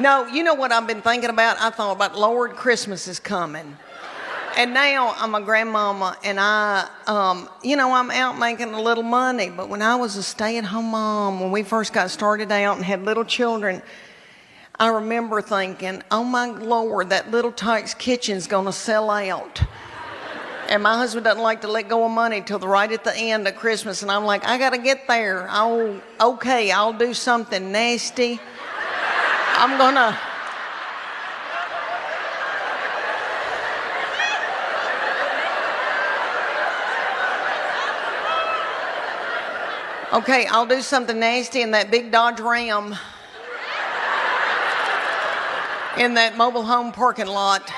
No, you know what I've been thinking about? I thought about, Lord, Christmas is coming. And now I'm a grandmama, and I'm out making a little money. But when I was a stay-at-home mom, when we first got started out and had little children, I remember thinking, oh my Lord, that Little Tykes kitchen's gonna sell out. And my husband doesn't like to let go of money till right at the end of Christmas. And I'm like, I gotta get there. I'll do something nasty. I'm gonna... Okay, I'll do something nasty in that big Dodge Ram in that mobile home parking lot.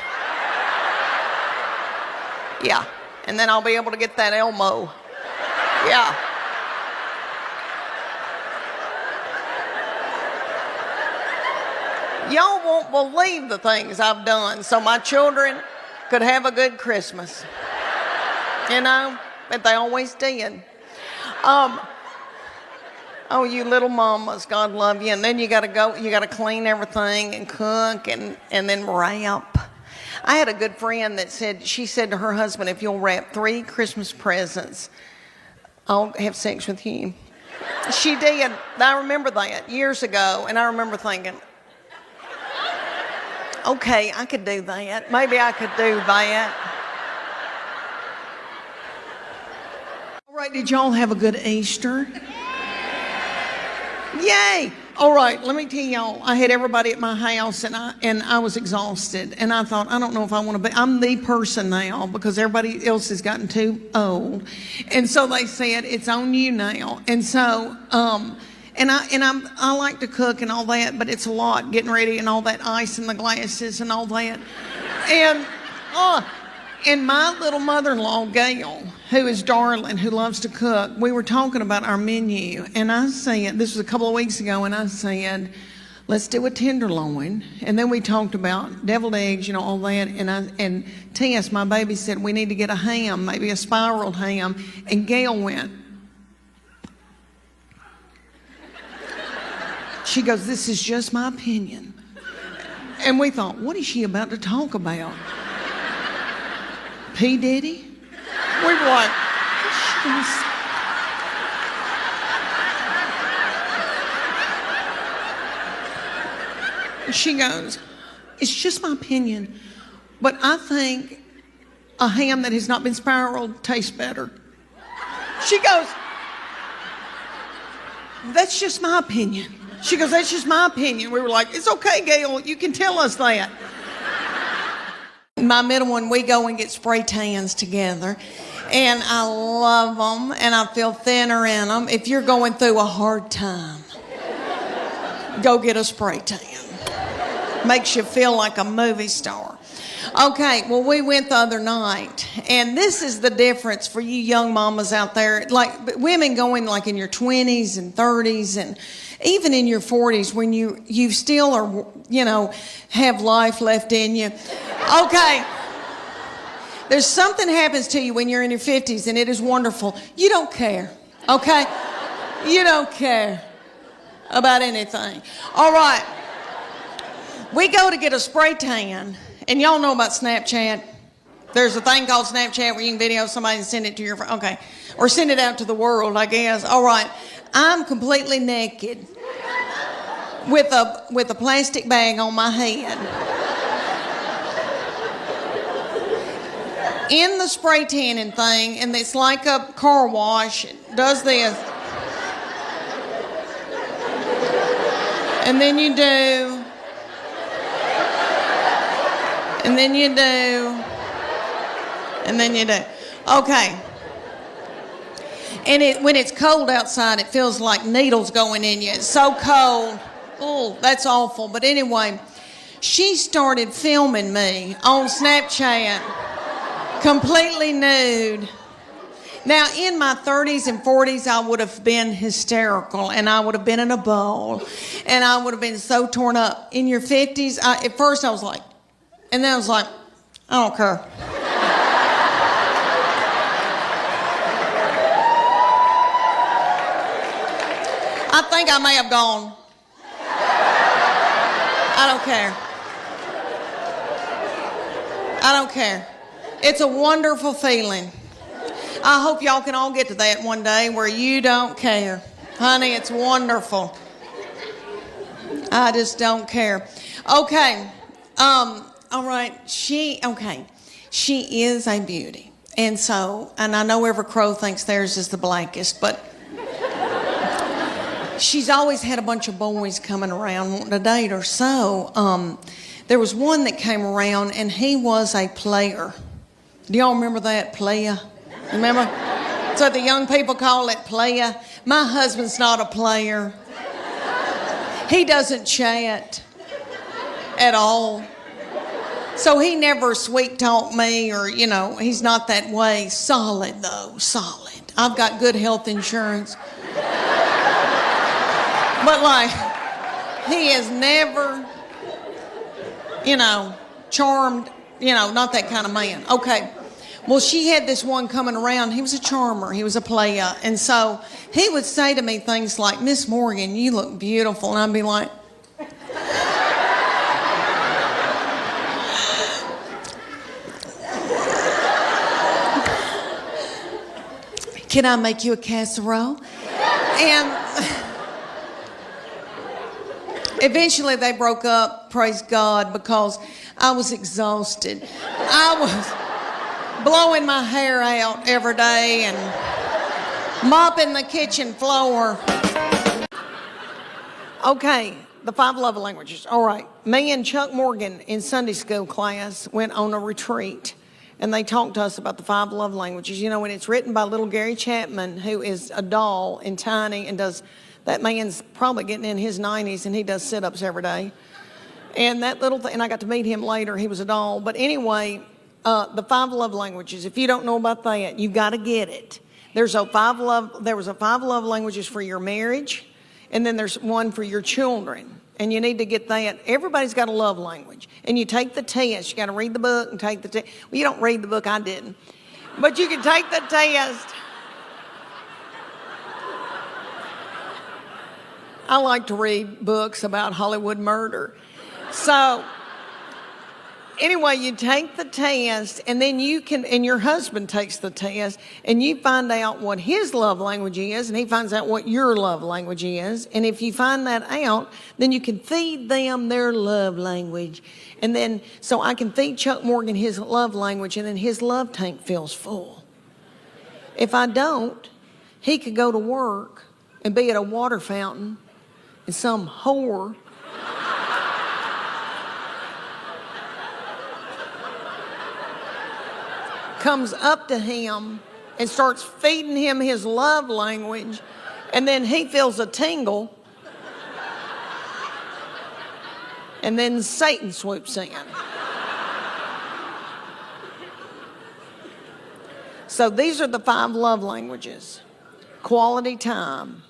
Yeah, and then I'll be able to get that Elmo. Yeah. Y'all won't believe the things I've done so my children could have a good Christmas. You know, but they always did. Oh, you little mamas, God love you. And then you got to clean everything and cook and then wrap. I had a good friend that she said to her husband, if you'll wrap 3 Christmas presents, I'll have sex with you. She did. I remember that years ago, and I remember thinking, okay, I could do that. Maybe I could do that. All right, did y'all have a good Easter? Yay! All right, let me tell y'all, I had everybody at my house, and I was exhausted. And I thought, I don't know if I want to be, I'm the person now because everybody else has gotten too old. And so they said, it's on you now. And so, I like to cook and all that, but it's a lot getting ready and all that ice in the glasses and all that. And my little mother-in-law, Gail, who is darling, who loves to cook, we were talking about our menu. And I said, this was a couple of weeks ago, and I said, let's do a tenderloin. And then we talked about deviled eggs, all that. And Tess, my baby, said, we need to get a ham, maybe a spiraled ham. And Gail went. She goes, this is just my opinion. And we thought, what is she about to talk about? P. Diddy? We were like, she goes, it's just my opinion, but I think a ham that has not been spiraled tastes better. She goes, that's just my opinion. She goes, that's just my opinion. We were like, it's okay, Gail, you can tell us that. My middle one, we go and get spray tans together, and I love them, and I feel thinner in them. If you're going through a hard time, go get a spray tan. Makes you feel like a movie star. Okay, well, we went the other night, and this is the difference for you young mamas out there, like women going like in your 20s and 30s and even in your 40s when you still are, have life left in you. Okay. There's something happens to you when you're in your 50s, and it is wonderful. You don't care, okay? You don't care about anything. All right. We go to get a spray tan, and y'all know about Snapchat. There's a thing called Snapchat where you can video somebody and send it to your friend. Okay. Or send it out to the world, I guess. All right. I'm completely naked with a plastic bag on my head. In the spray tanning thing, and it's like a car wash. It does this. And then you do. And then you do. And then you do. Okay. And when it's cold outside, it feels like needles going in you. It's so cold. Oh, that's awful. But anyway, she started filming me on Snapchat, completely nude. Now, in my 30s and 40s, I would have been hysterical, and I would have been in a bowl, and I would have been so torn up. In your 50s, at first I was like, and then I was like, I don't care. I think I may have gone. I don't care. I don't care. It's a wonderful feeling. I hope y'all can all get to that one day where you don't care. Honey, it's wonderful. I just don't care. Okay. All right. She is a beauty. And I know every crow thinks theirs is the blackest, but she's always had a bunch of boys coming around wanting to date her. So, there was one that came around and he was a player. Do y'all remember that? Player? Remember? So the young people call it player. My husband's not a player. He doesn't chat at all. So he never sweet talked me or, he's not that way. Solid though, solid. I've got good health insurance. But he is never, charmed, not that kind of man. Okay. Well, she had this one coming around. He was a charmer. He was a player. And so he would say to me things like, Miss Morgan, you look beautiful. And I'd be like, can I make you a casserole? And eventually they broke up, praise God, because I was exhausted. I was blowing my hair out every day and mopping the kitchen floor. Okay, the 5 love languages. All right, me and Chuck Morgan in Sunday school class went on a retreat, and they talked to us about the 5 love languages. And it's written by little Gary Chapman, who is a doll and tiny and does, that man's probably getting in his 90s, and he does sit-ups every day. And that little thing, and I got to meet him later, he was a doll. But anyway, the 5 love languages, if you don't know about that, you've got to get it. There was a 5 love languages for your marriage, and then there's one for your children. And you need to get that. Everybody's got a love language. And you take the test. You got to read the book and take the test. Well, you don't read the book. I didn't. But you can take the test. I like to read books about Hollywood murder. So, anyway, you take the test, and then and your husband takes the test, and you find out what his love language is, and he finds out what your love language is. And if you find that out, then you can feed them their love language. And then, so I can feed Chuck Morgan his love language, and then his love tank fills full. If I don't, he could go to work and be at a water fountain, and some whore comes up to him and starts feeding him his love language, and then he feels a tingle, and then Satan swoops in. So these are the 5 love languages. Quality time.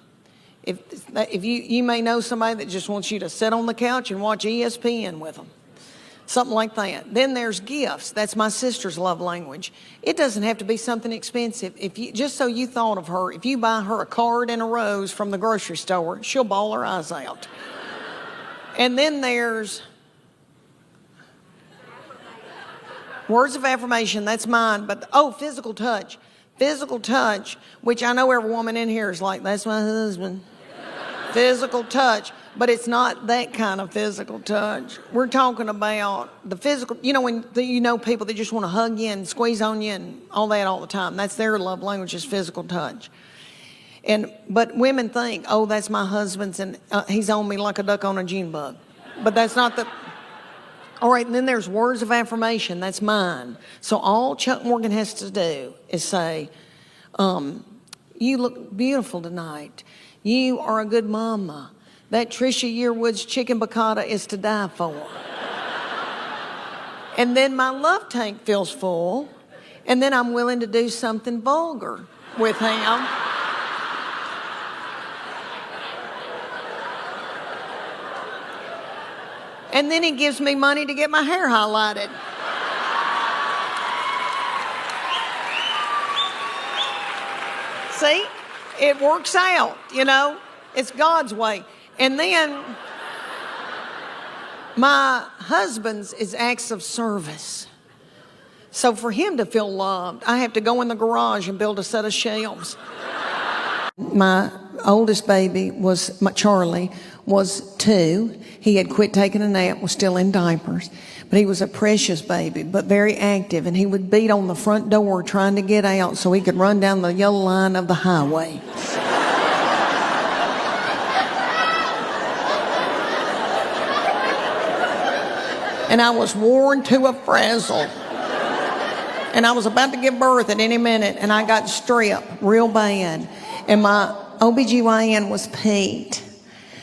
If you may know somebody that just wants you to sit on the couch and watch ESPN with them. Something like that. Then there's gifts. That's my sister's love language. It doesn't have to be something expensive. Just so you thought of her, if you buy her a card and a rose from the grocery store, she'll bawl her eyes out. And then there's words of affirmation. That's mine. But physical touch. Physical touch, which I know every woman in here is like, that's my husband. Physical touch. But it's not that kind of physical touch. We're talking about the physical, when people that just want to hug you and squeeze on you and all that all the time. That's their love language, is physical touch. But women think, that's my husband's, and he's on me like a duck on a June bug. But that's not the... All right, and then there's words of affirmation. That's mine. So all Chuck Morgan has to do is say, you look beautiful tonight. You are a good mama. That Trisha Yearwood's chicken piccata is to die for. And then my love tank feels full, and then I'm willing to do something vulgar with him. And then he gives me money to get my hair highlighted. See? It works out, It's God's way. And then My husband's is acts of service. So for him to feel loved, I have to go in the garage and build a set of shelves. My oldest baby Charlie was 2. He had quit taking a nap, was still in diapers. But he was a precious baby, but very active. And he would beat on the front door trying to get out so he could run down the yellow line of the highway. And I was worn to a frazzle. And I was about to give birth at any minute, and I got strep real bad. And my OBGYN was Pete,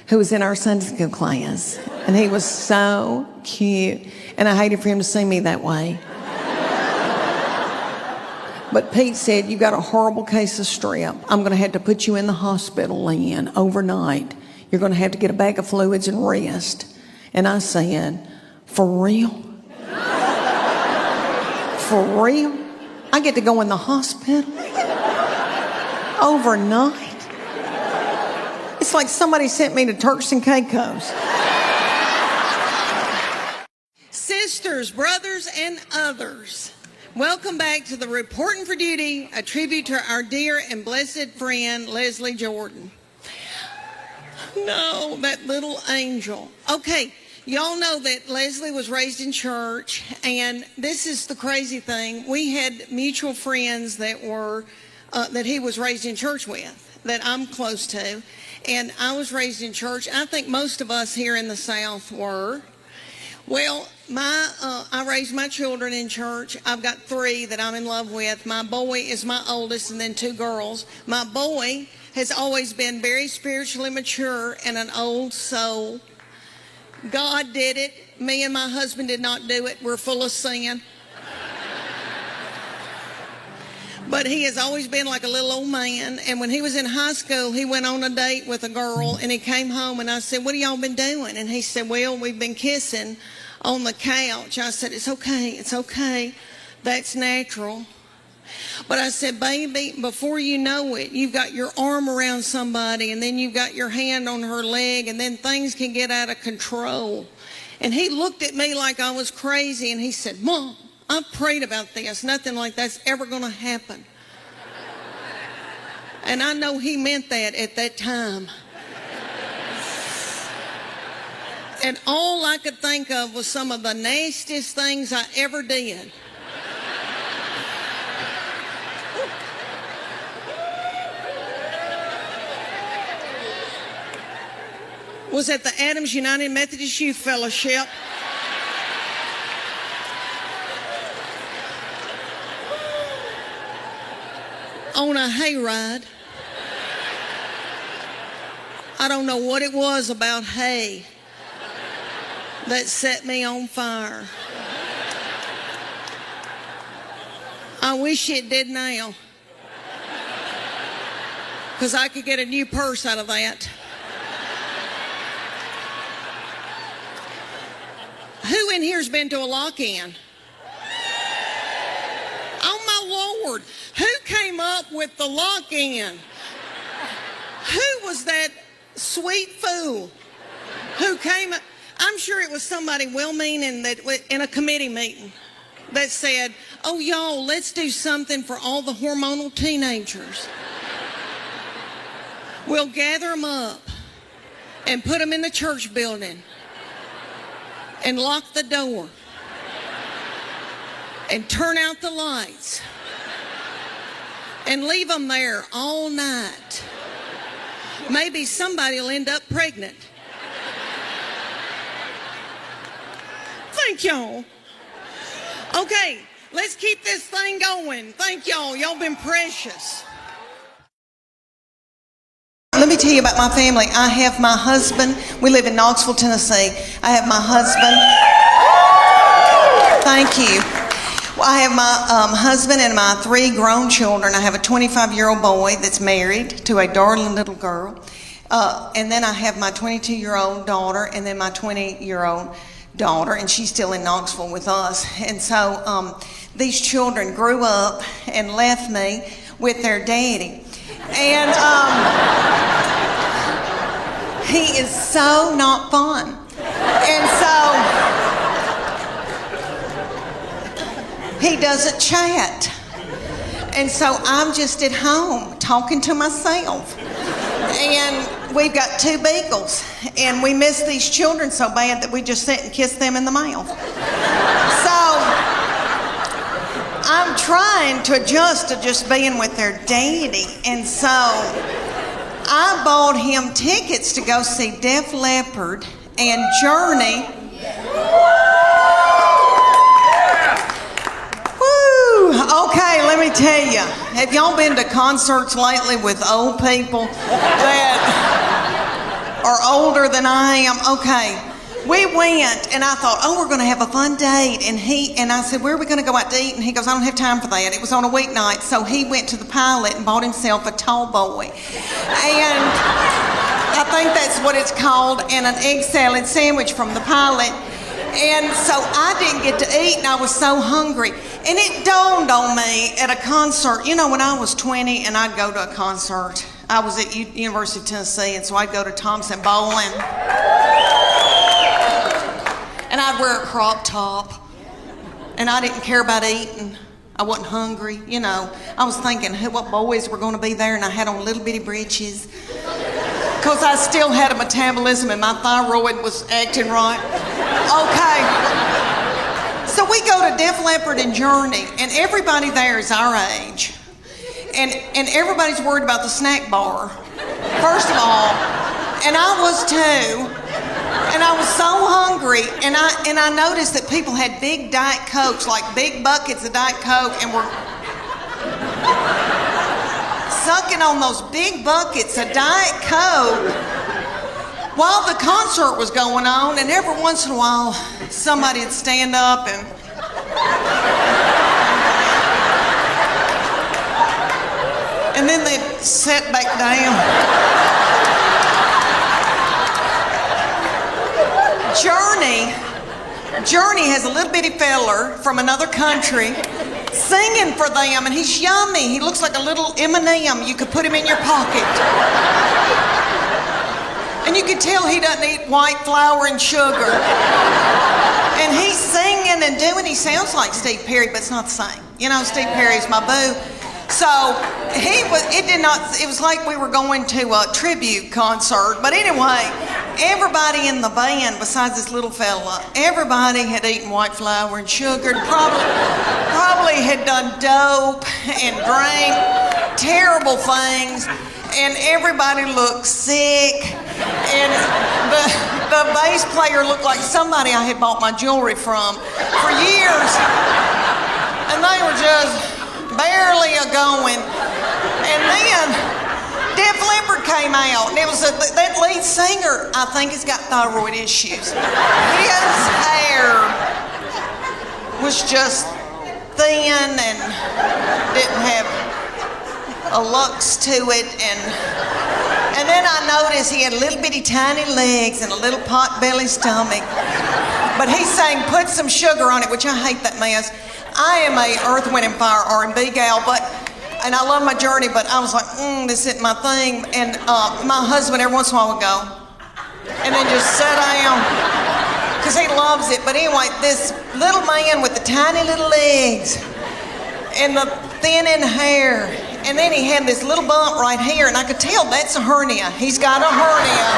who was in our Sunday school class. And he was so cute. And I hated for him to see me that way. But Pete said, "You got a horrible case of strep. I'm going to have to put you in the hospital, Leanne, overnight. You're going to have to get a bag of fluids and rest." And I said, "For real? For real? I get to go in the hospital overnight? It's like somebody sent me to Turks and Caicos." Sisters, brothers, and others, welcome back to the Reporting for Duty, a tribute to our dear and blessed friend, Leslie Jordan. No, that little angel. Okay. Y'all know that Leslie was raised in church, and this is the crazy thing. We had mutual friends that he was raised in church with, that I'm close to, and I was raised in church. I think most of us here in the South were. Well, I raised my children in church. I've got 3 that I'm in love with. My boy is my oldest, and then 2 girls. My boy has always been very spiritually mature and an old soul. God did it. Me and my husband did not do it. We're full of sin. But he has always been like a little old man. And when he was in high school, he went on a date with a girl, and he came home, and I said, "What have y'all been doing?" And he said, "Well, we've been kissing on the couch." I said, "It's okay. That's natural." But I said, "Baby, before you know it, you've got your arm around somebody, and then you've got your hand on her leg, and then things can get out of control." And he looked at me like I was crazy, and he said, "Mom, I've prayed about this. Nothing like that's ever going to happen." And I know he meant that at that time. And all I could think of was some of the nastiest things I ever did. Was at the Adams United Methodist Youth Fellowship. On a hayride. I don't know what it was about hay that set me on fire. I wish it did now, because I could get a new purse out of that. Who in here's been to a lock-in? Oh my Lord, who came up with the lock-in? Who was that sweet fool who came up? I'm sure it was somebody well-meaning that in a committee meeting that said, "Oh y'all, let's do something for all the hormonal teenagers. We'll gather them up and put them in the church building and lock the door and turn out the lights and leave them there all night. Maybe somebody will end up pregnant." Thank y'all. Okay, let's keep this thing going. Thank y'all. Y'all been precious. Let me tell you about my family. I have my husband. We live in Knoxville, Tennessee. I have my husband. Thank you. Well, I have my husband and my 3 grown children. I have a 25-year-old boy that's married to a darling little girl. And then I have my 22-year-old daughter, and then my 20-year-old daughter, and she's still in Knoxville with us. And so these children grew up and left me with their daddy. And he is so not fun. And so doesn't chat. And so I'm just at home talking to myself. And we've got 2 beagles. And we miss these children so bad that we just sit and kiss them in the mouth. So I'm trying to adjust to just being with their daddy. And so I bought him tickets to go see Def Leppard and Journey. Okay, let me tell you. Have y'all been to concerts lately with old people that are older than I am? Okay, we went and I thought, oh, we're going to have a fun date. And I said, where are we going to go out to eat? And he goes, I don't have time for that. It was on a weeknight. So he went to the Pilot and bought himself a tall boy. And I think that's what it's called, and an egg salad sandwich from the Pilot. And so I didn't get to eat, and I was so hungry. And it dawned on me at a concert. You know, when I was 20 and I'd go to a concert, I was at University of Tennessee, and so I'd go to Thompson Bowling. And I'd wear a crop top. And I didn't care about eating. I wasn't hungry, you know. I was thinking what boys were going to be there, and I had on little bitty breeches. Because I still had a metabolism and my thyroid was acting right. Okay. So we go to Def Leppard and Journey, and everybody there is our age. And everybody's worried about the snack bar, first of all. And I was too. And I was so hungry, and I noticed that people had big Diet Cokes, like big buckets of Diet Coke, and were sucking on those big buckets of Diet Coke while the concert was going on. And every once in a while, somebody would stand up and then they'd sit back down. Journey has a little bitty feller from another country singing for them, and he's yummy. He looks like a little M&M. You could put him in your pocket. And you can tell he doesn't eat white flour and sugar. And he's singing and doing, he sounds like Steve Perry, but it's not the same. You know, Steve Perry's my boo. So it was like we were going to a tribute concert. But anyway, everybody in the band, besides this little fella, everybody had eaten white flour and sugar, probably had done dope and drank terrible things, and everybody looked sick. And the bass player looked like somebody I had bought my jewelry from for years. And they were just barely a-going. And then Def Leppard came out, and it was that lead singer, I think, has got thyroid issues. His hair was just thin and didn't have a lux to it. And then I noticed he had little bitty tiny legs and a little pot-belly stomach. But he sang Put Some Sugar on It, which I hate that mess. I am a Earth, Wind & Fire R&B gal, and I love my Journey, but I was like, this isn't my thing. And my husband every once in a while would go, and then just sit down, because he loves it. But anyway, this little man with the tiny little legs and the thinning hair, and then he had this little bump right here, and I could tell that's a hernia. He's got a hernia.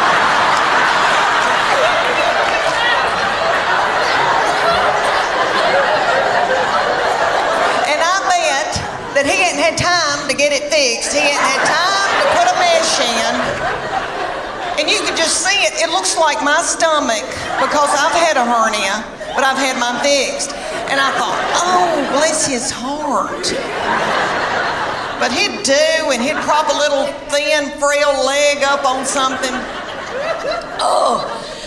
That he hadn't had time to get it fixed. He hadn't had time to put a mesh in. And you could just see it. It looks like my stomach, because I've had a hernia, but I've had mine fixed. And I thought, oh, bless his heart. But he'd do, and he'd prop a little thin, frail leg up on something. Oh,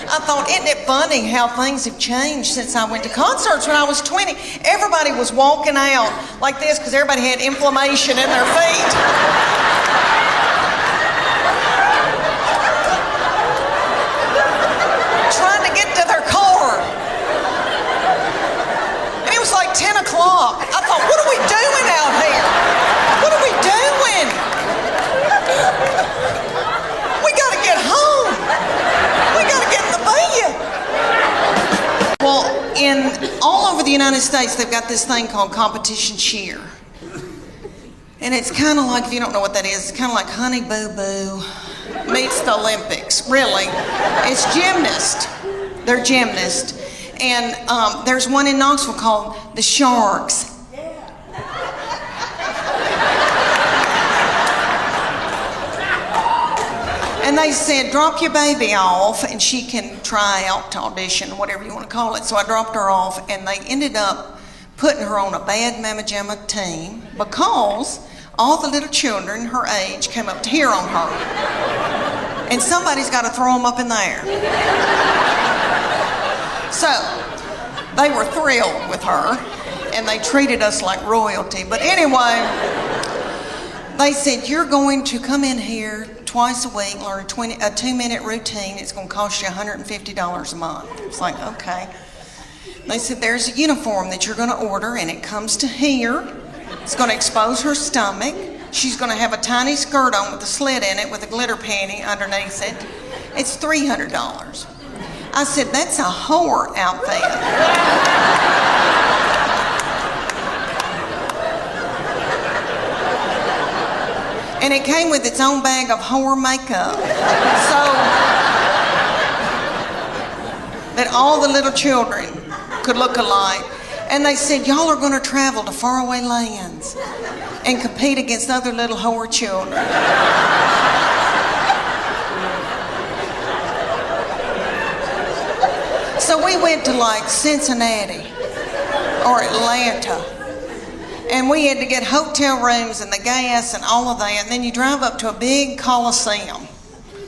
I thought, isn't it funny how things have changed since I went to concerts when I was 20? Everybody was walking out like this because everybody had inflammation in their feet. Trying to get to their car. And it was like 10 o'clock. I thought, what are we doing out here? What are we doing? We got to get home. We got to get in the bed. Well, all over the United States, they've got this thing called competition cheer. And it's kind of like, if you don't know what that is, it's kind of like Honey Boo Boo meets the Olympics, really. It's gymnast. They're gymnasts. And there's one in Knoxville called the Sharks. And they said, drop your baby off and she can try out to audition, whatever you want to call it. So I dropped her off and they ended up putting her on a bad Mama Jamma team because all the little children her age came up to hear on her. And somebody's got to throw them up in the air. So they were thrilled with her and they treated us like royalty. But anyway, they said, you're going to come in here twice a week, learn a 2-minute routine. It's going to cost you $150 a month. It's like, okay. They said, there's a uniform that you're going to order, and it comes to here. It's going to expose her stomach. She's going to have a tiny skirt on with a slit in it with a glitter panty underneath it. It's $300. I said, that's a whore outfit. And it came with its own bag of whore makeup. So that all the little children could look alike. And they said, y'all are going to travel to faraway lands and compete against other little whore children. So we went to like Cincinnati or Atlanta. And we had to get hotel rooms and the gas and all of that. And then you drive up to a big coliseum,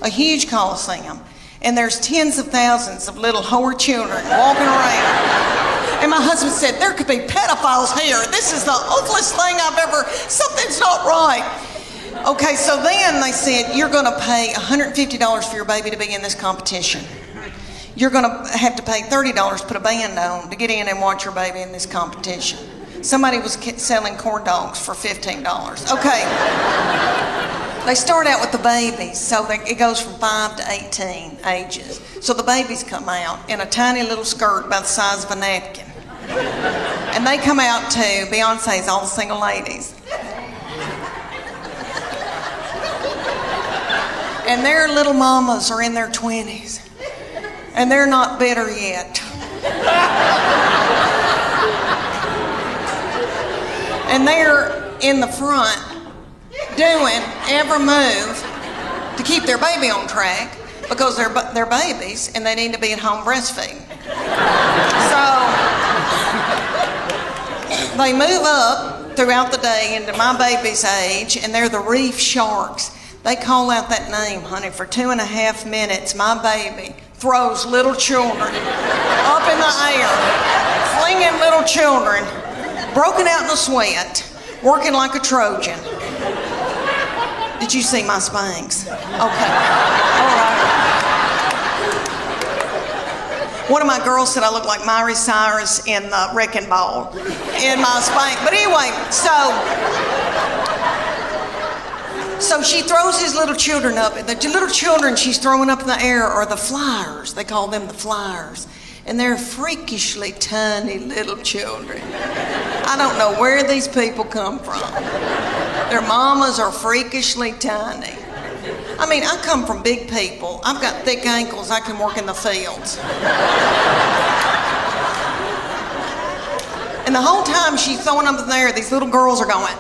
a huge coliseum. And there's tens of thousands of little whore children walking around. And my husband said, there could be pedophiles here. This is the ugliest thing I've ever, something's not right. Okay, so then they said, you're going to pay $150 for your baby to be in this competition. You're going to have to pay $30 to put a band on to get in and watch your baby in this competition. Somebody was selling corn dogs for $15. Okay. They start out with the babies, so it goes from 5 to 18 ages. So the babies come out in a tiny little skirt about the size of a napkin. And they come out to Beyonce's All the Single Ladies. And their little mamas are in their 20s. And they're not bitter yet. And they're in the front doing every move to keep their baby on track because they're babies and they need to be at home breastfeeding. So they move up throughout the day into my baby's age, and they're the reef sharks. They call out that name, honey, for 2.5 minutes. My baby throws little children up in the air, flinging little children, broken out in a sweat, working like a Trojan. Did you see my Spanx? Okay. All right. One of my girls said I look like Miley Cyrus in the Wrecking Ball in my Spanx. But anyway, so she throws these little children up. The little children she's throwing up in the air are the flyers. They call them the flyers. And they're freakishly tiny little children. I don't know where these people come from. Their mamas are freakishly tiny. I mean, I come from big people. I've got thick ankles. I can work in the fields. And the whole time she's throwing them in there, these little girls are going.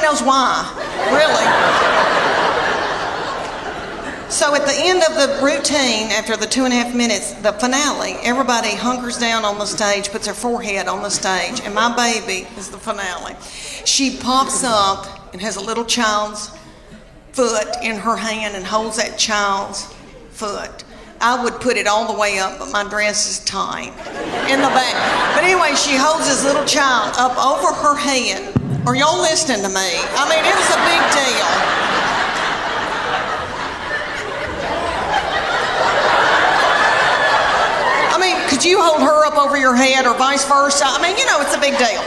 Knows why, really. So at the end of the routine, after the 2.5 minutes, the finale, everybody hunkers down on the stage, puts their forehead on the stage, and my baby is the finale. She pops up and has a little child's foot in her hand and holds that child's foot. I would put it all the way up, but my dress is tight in the back. But anyway, she holds this little child up over her head. Are y'all listening to me? I mean, it was a big deal. I mean, could Would you hold her up over your head or vice versa? I mean, it's a big deal.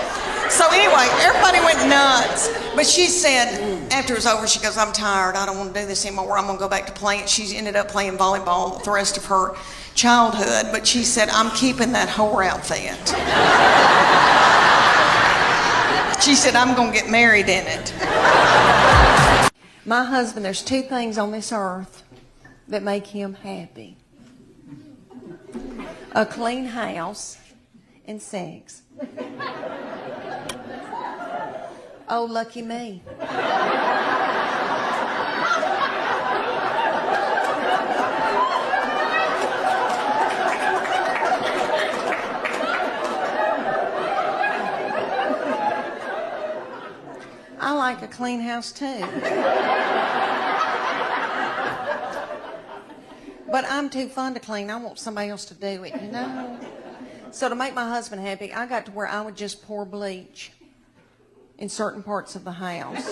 So anyway, everybody went nuts. But she said, after it was over, she goes, I'm tired. I don't want to do this anymore. I'm going to go back to playing. She ended up playing volleyball the rest of her childhood. But she said, I'm keeping that whore outfit. She said, I'm going to get married in it. My husband, there's 2 things on this earth that make him happy. A clean house and sex. Oh, lucky me. I like a clean house too. But I'm too fun to clean. I want somebody else to do it, So to make my husband happy, I got to where I would just pour bleach in certain parts of the house.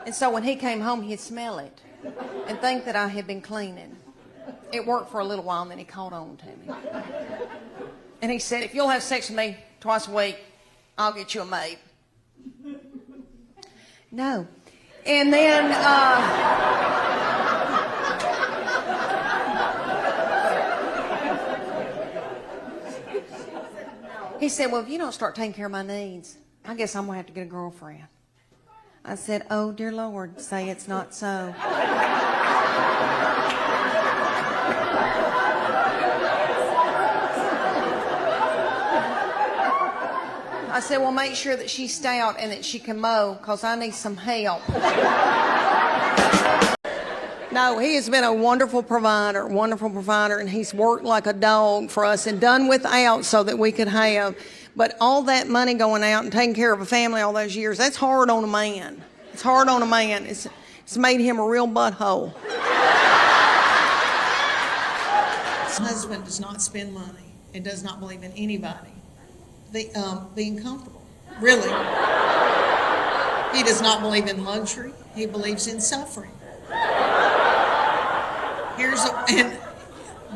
And so when he came home, he'd smell it and think that I had been cleaning. It worked for a little while, and then he caught on to me. And he said, if you'll have sex with me twice a week, I'll get you a maid. No. And then, he said, well, if you don't start taking care of my needs, I guess I'm going to have to get a girlfriend. I said, oh, dear Lord, say it's not so. I said, well, make sure that she's stout and that she can mow, because I need some help. No, he has been a wonderful provider, and he's worked like a dog for us and done without so that we could have. But all that money going out and taking care of a family all those years, that's hard on a man. It's hard on a man. It's made him a real butthole. His husband does not spend money and does not believe in anybody being comfortable. Really. He does not believe in luxury. He believes in suffering. And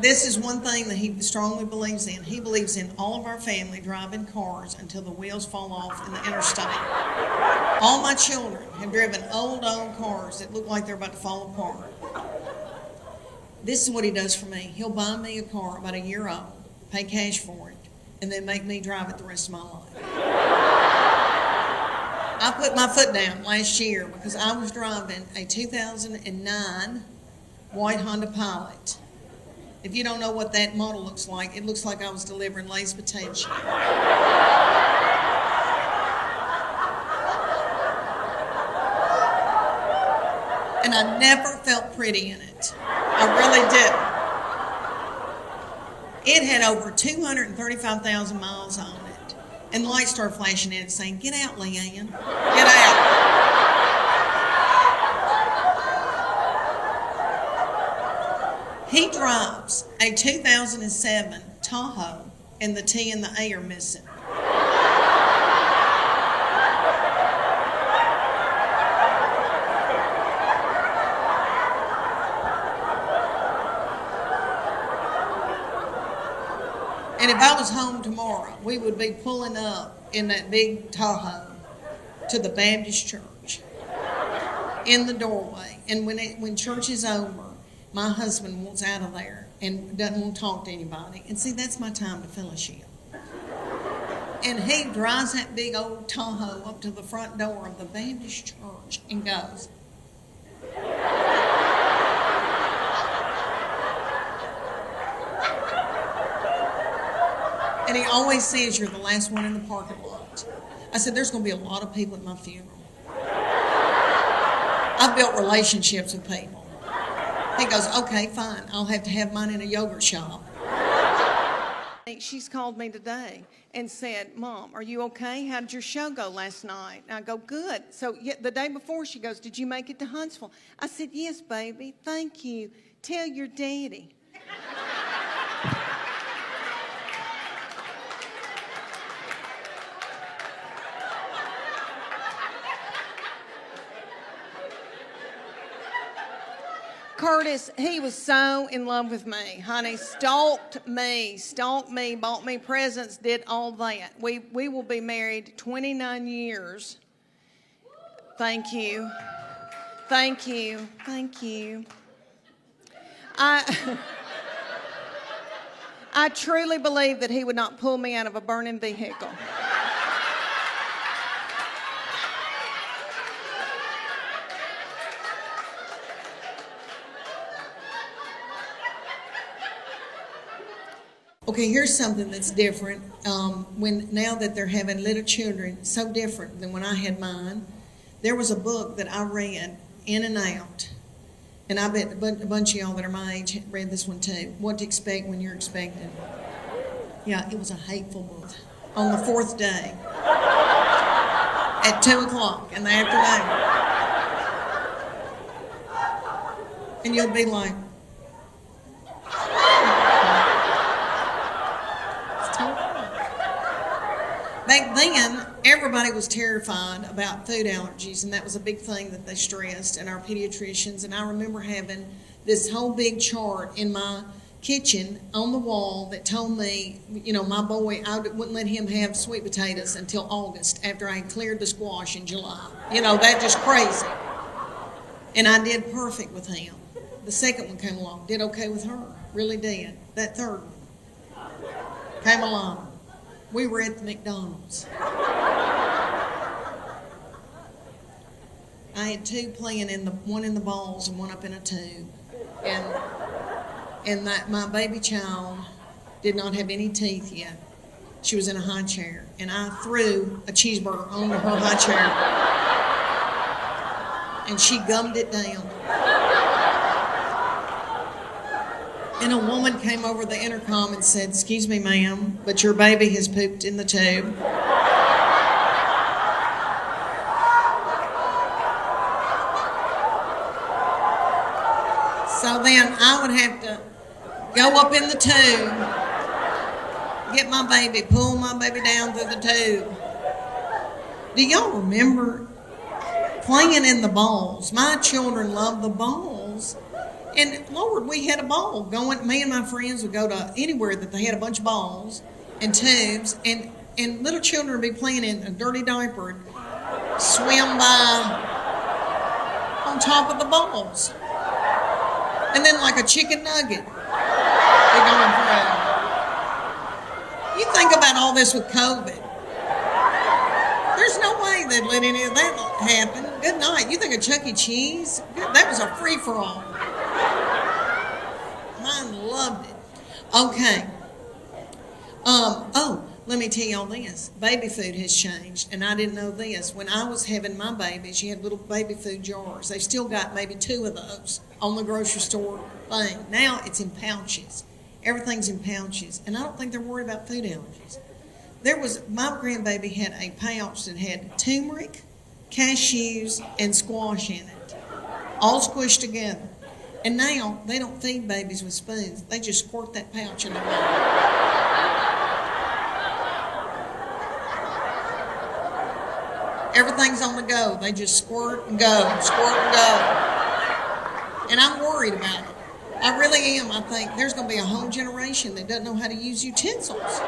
this is one thing that he strongly believes in. He believes in all of our family driving cars until the wheels fall off in the interstate. All my children have driven old cars that look like they're about to fall apart. This is what he does for me. He'll buy me a car about a year old, pay cash for it, and then make me drive it the rest of my life. I put my foot down last year because I was driving a 2009 white Honda Pilot. If you don't know what that model looks like, it looks like I was delivering Lay's potato chips. And I never felt pretty in it. I really didn't. It had over 235,000 miles on it. And the lights started flashing in it saying, get out, Leanne. Get out. He drives a 2007 Tahoe, and the T and the A are missing. And if I was home tomorrow, we would be pulling up in that big Tahoe to the Baptist church in the doorway. And when church is over, my husband wants out of there and doesn't want to talk to anybody. And see, that's my time to fellowship. And he drives that big old Tahoe up to the front door of the Baptist church and goes. And he always says, you're the last one in the parking lot. I said, there's going to be a lot of people at my funeral. I've built relationships with people. He goes, okay, fine. I'll have to have mine in a yogurt shop. She's called me today and said, Mom, are you okay? How did your show go last night? And I go, good. So the day before, she goes, did you make it to Huntsville? I said, yes, baby. Thank you. Tell your daddy. Curtis, he was so in love with me, honey. Stalked me, bought me presents, did all that. We will be married 29 years. Thank you. Thank you. Thank you. I truly believe that he would not pull me out of a burning vehicle. Okay, here's something that's different. Now that they're having little children, so different than when I had mine. There was a book that I read in and out, and I bet a bunch of y'all that are my age read this one too. What to expect when you're expecting. Yeah, it was a hateful book. On the fourth day, at 2:00 in the afternoon, and you'll be like. Back then, everybody was terrified about food allergies, and that was a big thing that they stressed, and our pediatricians. And I remember having this whole big chart in my kitchen on the wall that told me, my boy, I wouldn't let him have sweet potatoes until August after I had cleared the squash in July. That just crazy. And I did perfect with him. The second one came along, did okay with her, really did. That third one came along. We were at the McDonald's. I had two playing one in the balls and one up in a tube. And that my baby child did not have any teeth yet. She was in a high chair. And I threw a cheeseburger onto her high chair. And she gummed it down. And a woman came over the intercom and said, "Excuse me, ma'am, but your baby has pooped in the tube." So then I would have to go up in the tube, get my baby, pull my baby down through the tube. Do y'all remember playing in the balls? My children loved the balls. And Lord, we had a ball going. Me and my friends would go to anywhere that they had a bunch of balls and tubes, and little children would be playing in a dirty diaper and swim by on top of the balls. And then like a chicken nugget, they're going through. You think about all this with COVID. There's no way they'd let any of that happen. Good night. You think of Chuck E. Cheese? That was a free-for-all. Mine loved it. Okay. Let me tell y'all this. Baby food has changed, and I didn't know this. When I was having my babies, you had little baby food jars. They still got maybe 2 of those on the grocery store thing. Now it's in pouches. Everything's in pouches, and I don't think they're worried about food allergies. My grandbaby had a pouch that had turmeric, cashews, and squash in it, all squished together. And now they don't feed babies with spoons. They just squirt that pouch in their mouth. Everything's on the go. They just squirt and go, squirt and go. And I'm worried about it. I really am. I think there's going to be a whole generation that doesn't know how to use utensils.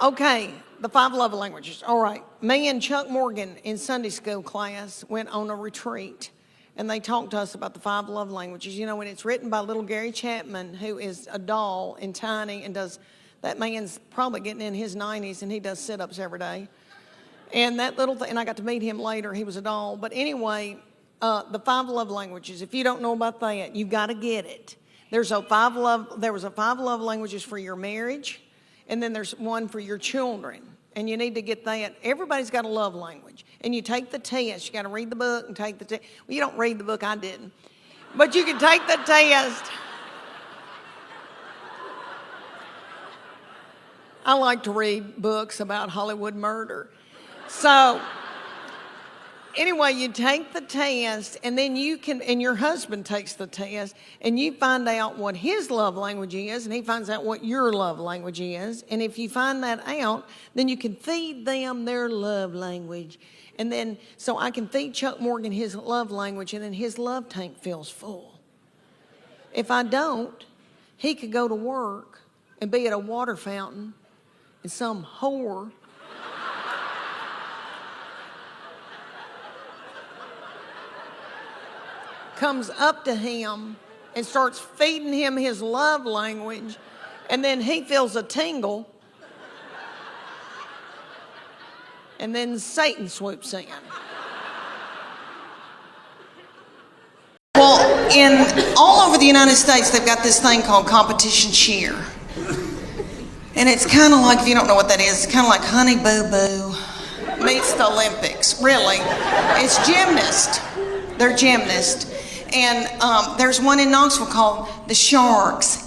Okay, the 5 love languages. All right. Me and Chuck Morgan in Sunday school class went on a retreat, and they talked to us about the 5 love languages. And it's written by little Gary Chapman, who is a doll and tiny and that man's probably getting in his 90s, and he does sit-ups every day. And that little thing, and I got to meet him later. He was a doll. But anyway, the 5 love languages, if you don't know about that, you've got to get it. There was a 5 love languages for your marriage, and then there's one for your children. And you need to get that. Everybody's got a love language. And you take the test. You got to read the book and take the test. Well, you don't read the book. I didn't. But you can take the test. I like to read books about Hollywood murder. So anyway, you take the test, and then you can, and your husband takes the test, and you find out what his love language is, and he finds out what your love language is. And if you find that out, then you can feed them their love language. And then, so I can feed Chuck Morgan his love language, and then his love tank feels full. If I don't, he could go to work and be at a water fountain, and some whore comes up to him and starts feeding him his love language, and then he feels a tingle, and then Satan swoops in. Well, in all over the United States, they've got this thing called competition cheer. And it's kind of like, if you don't know what that is, it's kind of like Honey Boo Boo meets the Olympics, really. It's gymnast. They're gymnasts. And there's one in Knoxville called the Sharks.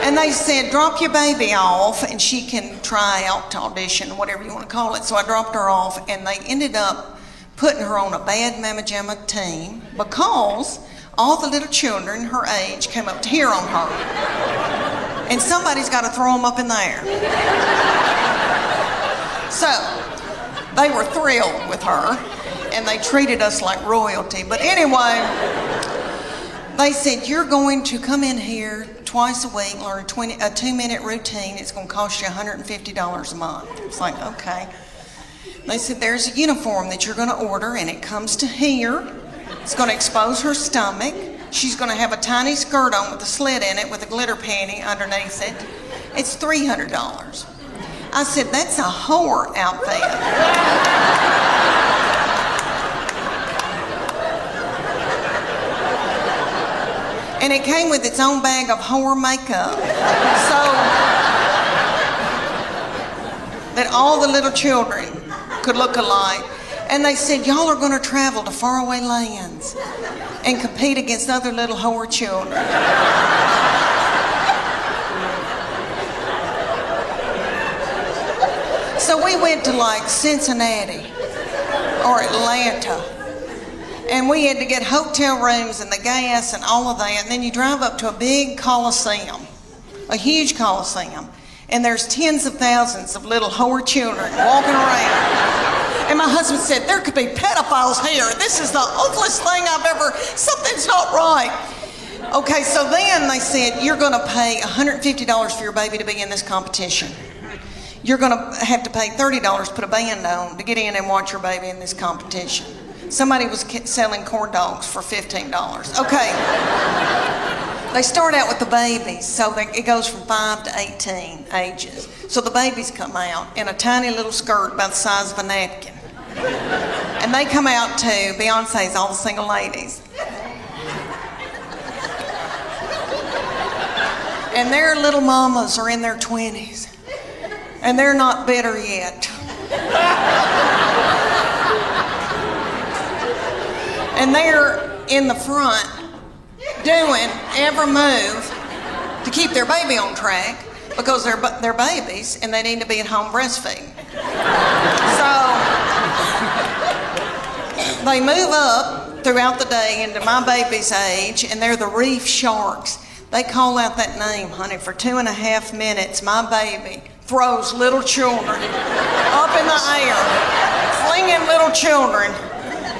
And they said, drop your baby off and she can try out to audition, whatever you want to call it. So I dropped her off, and they ended up putting her on a bad Mamma Jamma team because all the little children her age came up to hear on her. And somebody's got to throw them up in the air. So they were thrilled with her, and they treated us like royalty. But anyway, they said, you're going to come in here twice a week, learn a 2-minute routine. It's going to cost you $150 a month. It's like, okay. They said, there's a uniform that you're going to order, and it comes to here. It's going to expose her stomach. She's going to have a tiny skirt on with a slit in it with a glitter panty underneath it. It's $300. I said, that's a whore outfit. And it came with its own bag of whore makeup. So that all the little children could look alike. And they said, y'all are going to travel to faraway lands and compete against other little whore children. So we went to like Cincinnati or Atlanta, and we had to get hotel rooms and the gas and all of that. And then you drive up to a big coliseum, a huge coliseum, and there's tens of thousands of little whore children walking around. And my husband said, there could be pedophiles here. This is the ugliest thing I've ever, something's not right. Okay, so then they said, you're going to pay $150 for your baby to be in this competition. You're going to have to pay $30 to put a band on to get in and watch your baby in this competition. Somebody was selling corn dogs for $15. Okay. They start out with the babies, so it goes from 5 to 18 ages. So the babies come out in a tiny little skirt about the size of a napkin. And they come out to Beyonce's All the Single Ladies. And their little mamas are in their 20s. And they're not bitter yet. And they're in the front doing every move to keep their baby on track because they're babies and they need to be at home breastfeeding. So they move up throughout the day into my baby's age, and they're the reef sharks. They call out that name, honey, for 2.5 minutes. My baby throws little children up in the air, flinging little children,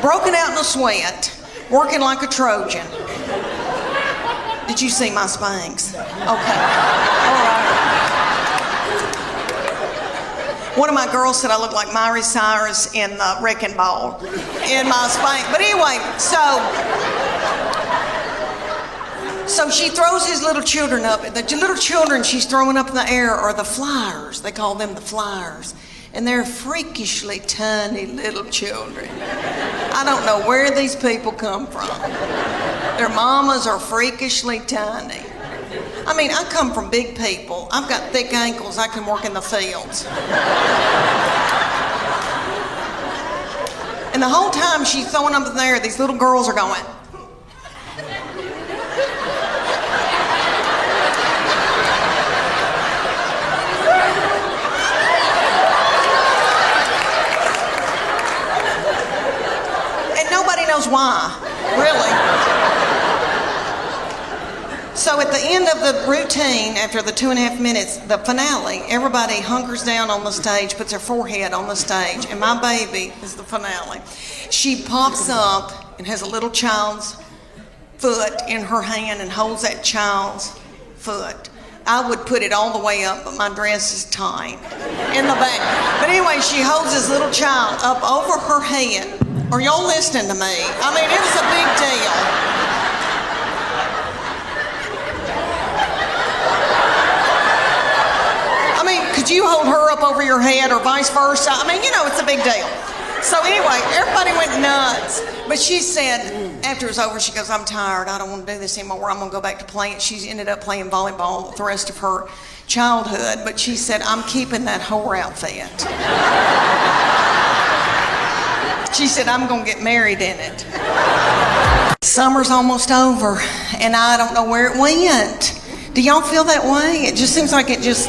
broken out in a sweat, working like a Trojan. Did you see my Spanx? Okay. All right. One of my girls said I look like Miley Cyrus in the Wrecking Ball in my Spanx. But anyway, so she throws his little children up. The little children she's throwing up in the air are the flyers. They call them the flyers. And they're freakishly tiny little children. I don't know where these people come from. Their mamas are freakishly tiny. I mean, I come from big people. I've got thick ankles. I can work in the fields. And the whole time she's throwing them up in the air, these little girls are going. knows why, really. So at the end of the routine, after the 2.5 minutes, the finale, everybody hunkers down on the stage, puts their forehead on the stage, and my baby is the finale. She pops up and has a little child's foot in her hand and holds that child's foot. I would put it all the way up, but my dress is tight in the back. But anyway, she holds this little child up over her head. Are y'all listening to me? I mean, it was a big deal. I mean, could you hold her up over your head or vice versa? I mean, you know, it's a big deal. So anyway, everybody went nuts. But she said, after it was over, she goes, I'm tired. I don't want to do this anymore. I'm going to go back to playing. She ended up playing volleyball with the rest of her childhood. But she said, I'm keeping that whore outfit. She said, I'm going to get married in it. Summer's almost over, and I don't know where it went. Do y'all feel that way? It just seems like it just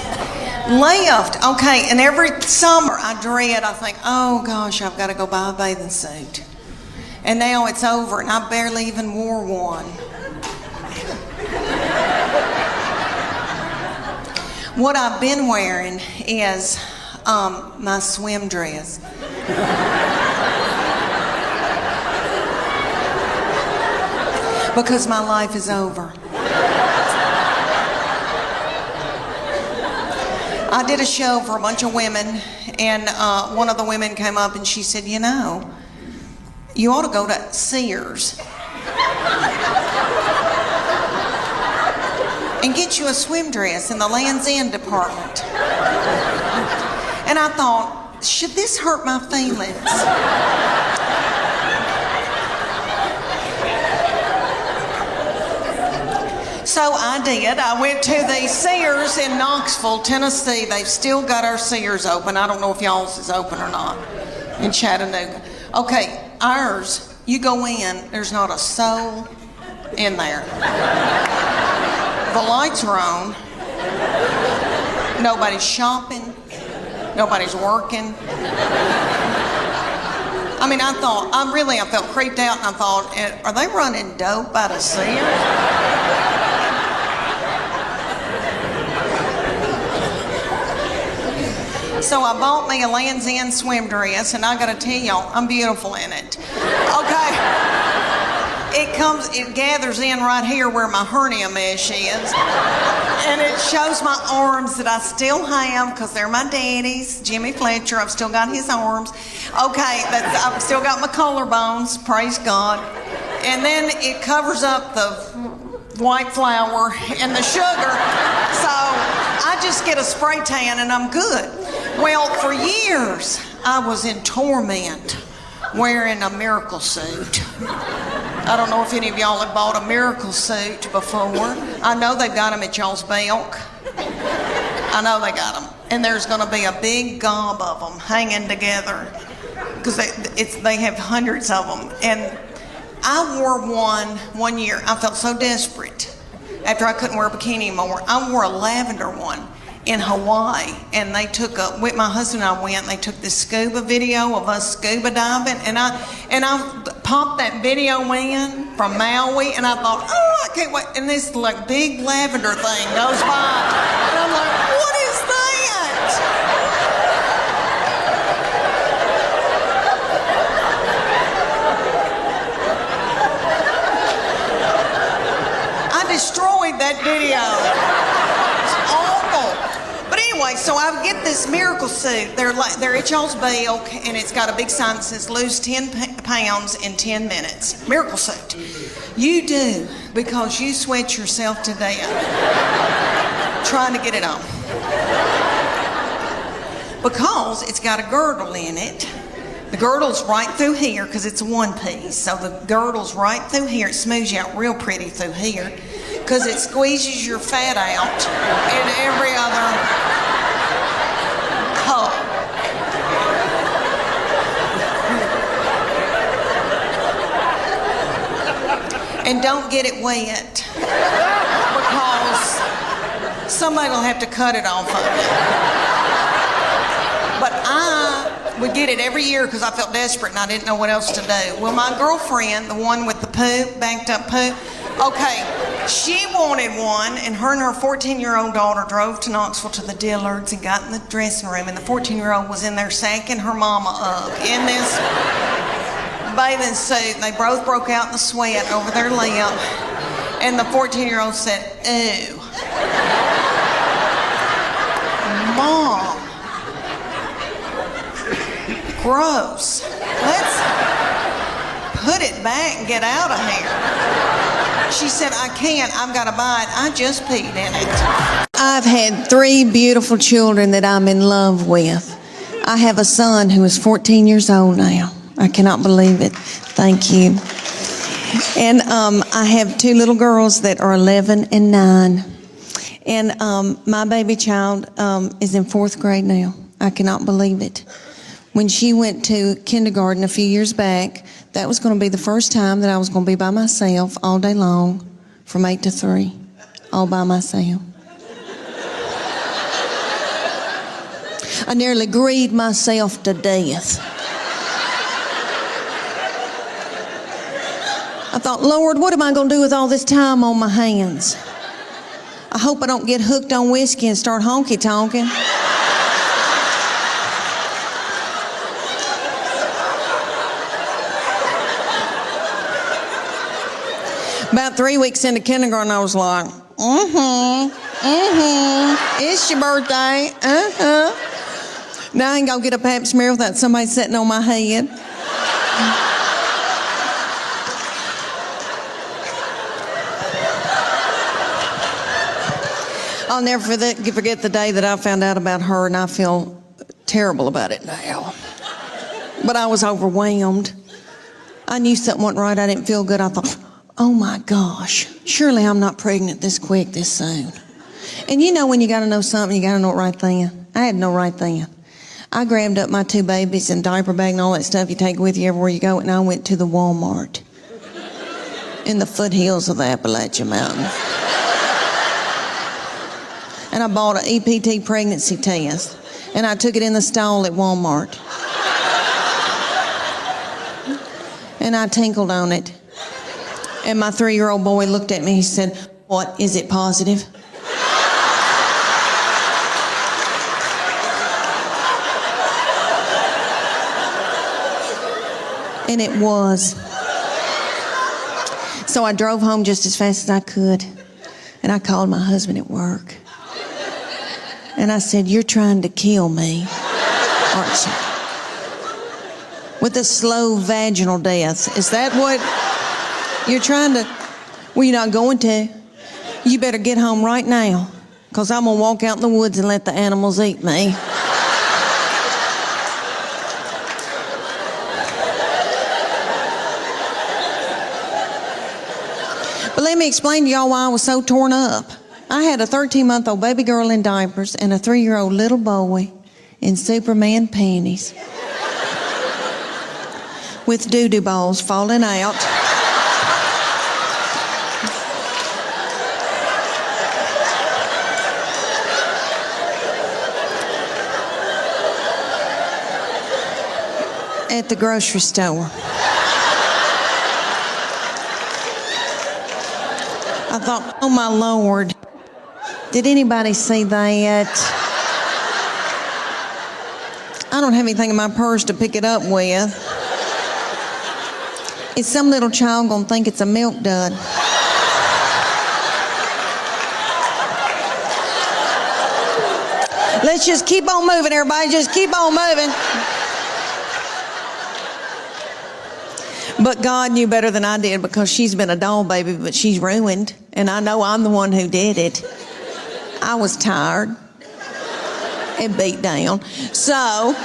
left. Okay, and every summer I think, oh gosh, I've got to go buy a bathing suit. And now it's over, and I barely even wore one. What I've been wearing is my swim dress. Because my life is over. I did a show for a bunch of women, and one of the women came up and she said, you know, you ought to go to Sears and get you a swim dress in the Land's End department. And I thought, should this hurt my feelings? So I did. I went to the Sears in Knoxville, Tennessee. They've still got our Sears open. I don't know if y'all's is open or not in Chattanooga. Okay, ours, you go in, there's not a soul in there. The lights are on. Nobody's shopping. Nobody's working. I mean, I felt creeped out, and I thought, are they running dope out of Sears? So I bought me a Land's End swim dress, and I gotta tell y'all, I'm beautiful in it. Okay. It gathers in right here where my hernia mesh is. And it shows my arms that I still have, because they're my daddy's. Jimmy Fletcher, I've still got his arms. Okay, I've still got my collarbones, praise God. And then it covers up the white flour and the sugar. So I just get a spray tan and I'm good. Well, for years, I was in torment wearing a miracle suit. I don't know if any of y'all have bought a miracle suit before. I know they've got them at y'all's Belk. I know they got them. And there's going to be a big gob of them hanging together, because they have hundreds of them. And I wore one year. I felt so desperate after I couldn't wear a bikini anymore. I wore a lavender one in Hawaii, and my husband and I went, and they took this scuba video of us scuba diving, and I popped that video in from Maui, and I thought, oh, I can't wait, and this like big lavender thing goes by, and I'm like, what is that? I destroyed that video. It's awful. But anyway, so I get this miracle suit. They're at y'all's Belk, and it's got a big sign that says lose 10 pounds in 10 minutes. Miracle suit. You do, because you sweat yourself to death trying to get it on. Because it's got a girdle in it. The girdle's right through here, because it's a one piece. So the girdle's right through here. It smooths you out real pretty through here, because it squeezes your fat out in every other hole. And don't get it wet, because somebody will have to cut it off of you. But I would get it every year because I felt desperate and I didn't know what else to do. Well, my girlfriend, the one with the poop, banked up poop, okay, she wanted one, and her 14-year-old daughter drove to Knoxville to the Dillards and got in the dressing room, and the 14-year-old was in there sacking her mama up in this bathing suit. They both broke out in the sweat over their lip, and the 14-year-old said, "Ew, Mom, gross. Let's put it back and get out of here." She said, "I can't. I've got to buy it. I just peed in it." I've had 3 beautiful children that I'm in love with. I have a son who is 14 years old now. I cannot believe it. Thank you. And I have 2 little girls that are 11 and 9. And my baby child is in 4th grade now. I cannot believe it. When she went to kindergarten a few years back, that was going to be the first time that I was going to be by myself all day long from 8 to 3, all by myself. I nearly grieved myself to death. I thought, Lord, what am I going to do with all this time on my hands? I hope I don't get hooked on whiskey and start honky-tonking. About 3 weeks into kindergarten, I was like, it's your birthday, Now I ain't gonna get a pap smear without somebody sitting on my head. I'll never forget the day that I found out about her, and I feel terrible about it now. But I was overwhelmed. I knew something wasn't right. I didn't feel good. I thought, oh my gosh, surely I'm not pregnant this quick, this soon. And you know when you gotta know something, you gotta know it right then. I had no right then. I grabbed up my 2 babies and diaper bag and all that stuff you take with you everywhere you go, and I went to the Walmart in the foothills of the Appalachian Mountains. And I bought an EPT pregnancy test, and I took it in the stall at Walmart. And I tinkled on it. And my 3-year-old boy looked at me, he said, "What, is it positive?" And it was. So I drove home just as fast as I could, and I called my husband at work. And I said, "You're trying to kill me, aren't you? With a slow vaginal death. Is that what you're trying to?" "Well, you're not going to. You better get home right now, because I'm going to walk out in the woods and let the animals eat me." But let me explain to y'all why I was so torn up. I had a 13-month-old baby girl in diapers and a 3-year-old little boy in Superman panties with doo-doo balls falling out. At the grocery store. I thought, oh my Lord, did anybody see that? I don't have anything in my purse to pick it up with. Is some little child gonna think it's a milk dud? Let's just keep on moving, everybody. Just keep on moving. But God knew better than I did, because she's been a doll baby, but she's ruined. And I know I'm the one who did it. I was tired and beat down. So,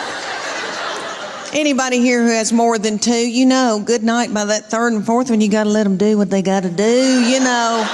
anybody here who has more than 2, you know, good night by that 3rd and 4th one, you got to let them do what they got to do, you know.